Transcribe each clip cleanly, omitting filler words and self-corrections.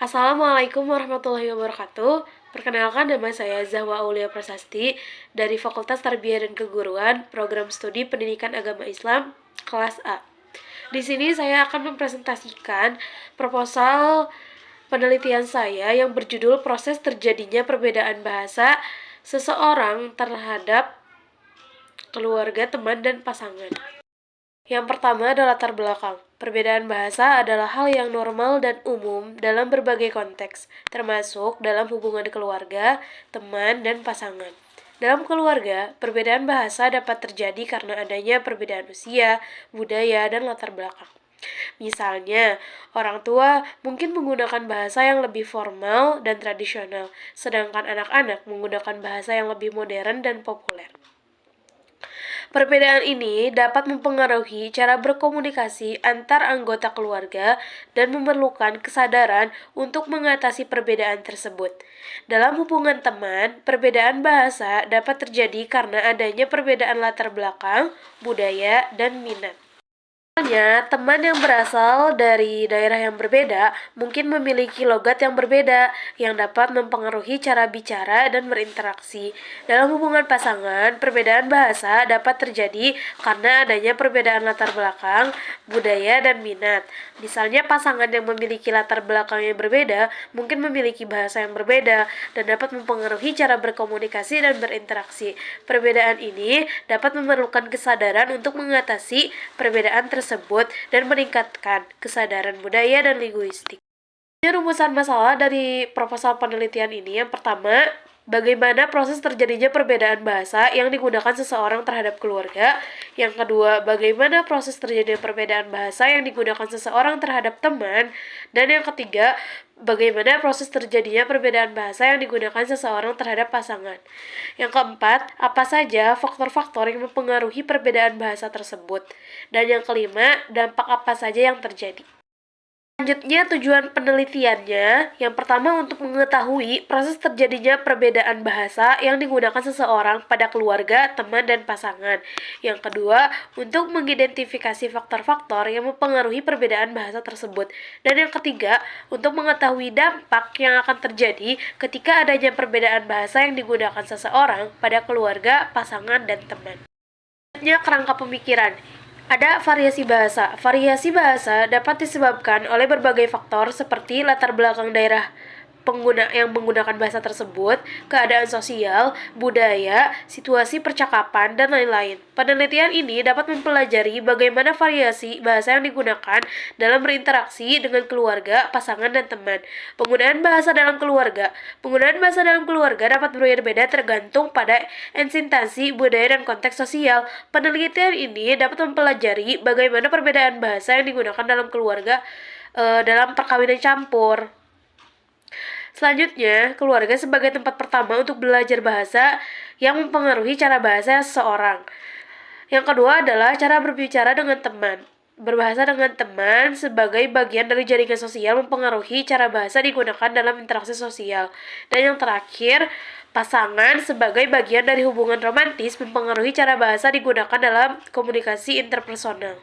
Assalamualaikum warahmatullahi wabarakatuh. Perkenalkan, nama saya Zahwa Aulia Prasasti dari Fakultas Tarbiyah dan Keguruan, Program Studi Pendidikan Agama Islam, kelas A. Di sini saya akan mempresentasikan proposal penelitian saya yang berjudul proses terjadinya perbedaan bahasa seseorang terhadap keluarga, teman, dan pasangan. Yang pertama adalah latar belakang. Perbedaan bahasa adalah hal yang normal dan umum dalam berbagai konteks, termasuk dalam hubungan keluarga, teman, dan pasangan. Dalam keluarga, perbedaan bahasa dapat terjadi karena adanya perbedaan usia, budaya, dan latar belakang. Misalnya, orang tua mungkin menggunakan bahasa yang lebih formal dan tradisional, sedangkan anak-anak menggunakan bahasa yang lebih modern dan populer. Perbedaan ini dapat mempengaruhi cara berkomunikasi antar anggota keluarga dan memerlukan kesadaran untuk mengatasi perbedaan tersebut. Dalam hubungan teman, perbedaan bahasa dapat terjadi karena adanya perbedaan latar belakang, budaya, dan minat. Misalnya, teman yang berasal dari daerah yang berbeda mungkin memiliki logat yang berbeda yang dapat mempengaruhi cara bicara dan berinteraksi. Dalam hubungan pasangan, perbedaan bahasa dapat terjadi karena adanya perbedaan latar belakang, budaya, dan minat. Misalnya, pasangan yang memiliki latar belakang yang berbeda mungkin memiliki bahasa yang berbeda dan dapat mempengaruhi cara berkomunikasi dan berinteraksi. Perbedaan ini dapat memerlukan kesadaran untuk mengatasi perbedaan tersebut dan meningkatkan kesadaran budaya dan linguistik. Rumusan masalah dari proposal penelitian ini, yang pertama, bagaimana proses terjadinya perbedaan bahasa yang digunakan seseorang terhadap keluarga. Yang kedua, bagaimana proses terjadinya perbedaan bahasa yang digunakan seseorang terhadap teman. Dan yang ketiga, bagaimana proses terjadinya perbedaan bahasa yang digunakan seseorang terhadap pasangan. Yang keempat, apa saja faktor-faktor yang mempengaruhi perbedaan bahasa tersebut. Dan yang kelima, dampak apa saja yang terjadi. Selanjutnya, tujuan penelitiannya, yang pertama untuk mengetahui proses terjadinya perbedaan bahasa yang digunakan seseorang pada keluarga, teman, dan pasangan. Yang kedua, untuk mengidentifikasi faktor-faktor yang mempengaruhi perbedaan bahasa tersebut. Dan yang ketiga, untuk mengetahui dampak yang akan terjadi ketika adanya perbedaan bahasa yang digunakan seseorang pada keluarga, pasangan, dan teman. Selanjutnya, kerangka pemikiran. Ada variasi bahasa. Variasi bahasa dapat disebabkan oleh berbagai faktor seperti latar belakang daerah pengguna yang menggunakan bahasa tersebut, keadaan sosial, budaya, situasi percakapan, dan lain-lain. Penelitian ini dapat mempelajari bagaimana variasi bahasa yang digunakan dalam berinteraksi dengan keluarga, pasangan, dan teman. Penggunaan bahasa dalam keluarga. Penggunaan bahasa dalam keluarga dapat berbeda-beda tergantung pada instansi, budaya, dan konteks sosial. Penelitian ini dapat mempelajari bagaimana perbedaan bahasa yang digunakan dalam keluarga dalam perkawinan campur. Selanjutnya, keluarga sebagai tempat pertama untuk belajar bahasa yang mempengaruhi cara bahasa seseorang. Yang kedua adalah cara berbicara dengan teman. Berbahasa dengan teman sebagai bagian dari jaringan sosial mempengaruhi cara bahasa digunakan dalam interaksi sosial. Dan yang terakhir, pasangan sebagai bagian dari hubungan romantis mempengaruhi cara bahasa digunakan dalam komunikasi interpersonal.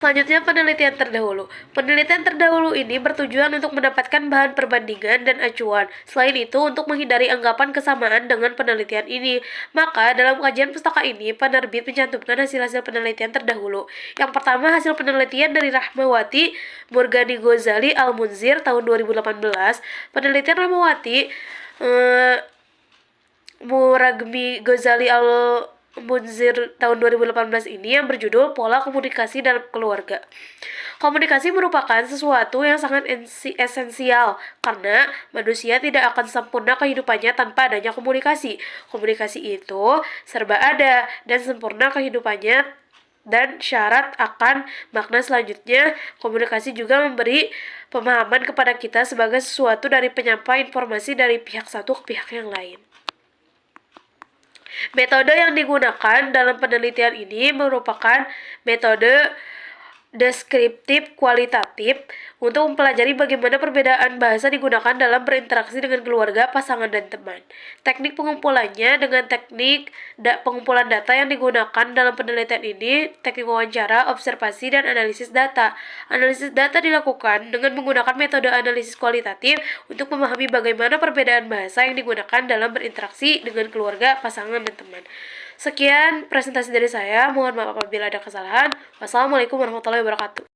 Selanjutnya, penelitian terdahulu. Penelitian terdahulu ini bertujuan untuk mendapatkan bahan perbandingan dan acuan. Selain itu, untuk menghindari anggapan kesamaan dengan penelitian ini. Maka, dalam kajian pustaka ini, penerbit mencantumkan hasil-hasil penelitian terdahulu. Yang pertama, hasil penelitian dari Rahmawati Murghani Ghazali Al-Munzir tahun 2018. Penelitian Rahmawati Murghani Ghazali Munzir tahun 2018 ini yang berjudul Pola Komunikasi dalam Keluarga. Komunikasi merupakan sesuatu yang sangat esensial karena manusia tidak akan sempurna kehidupannya tanpa adanya komunikasi. Komunikasi itu serba ada dan sempurna kehidupannya dan syarat akan makna selanjutnya. Komunikasi juga memberi pemahaman kepada kita sebagai sesuatu dari penyampai informasi dari pihak satu ke pihak yang lain. Metode yang digunakan dalam penelitian ini merupakan metode deskriptif kualitatif untuk mempelajari bagaimana perbedaan bahasa digunakan dalam berinteraksi dengan keluarga, pasangan, dan teman. Teknik pengumpulannya dengan teknik pengumpulan data yang digunakan dalam penelitian ini, teknik wawancara, observasi, dan analisis data. Analisis data dilakukan dengan menggunakan metode analisis kualitatif untuk memahami bagaimana perbedaan bahasa yang digunakan dalam berinteraksi dengan keluarga, pasangan, dan teman. Sekian presentasi dari saya. Mohon maaf apabila ada kesalahan. Wassalamualaikum warahmatullahi wabarakatuh.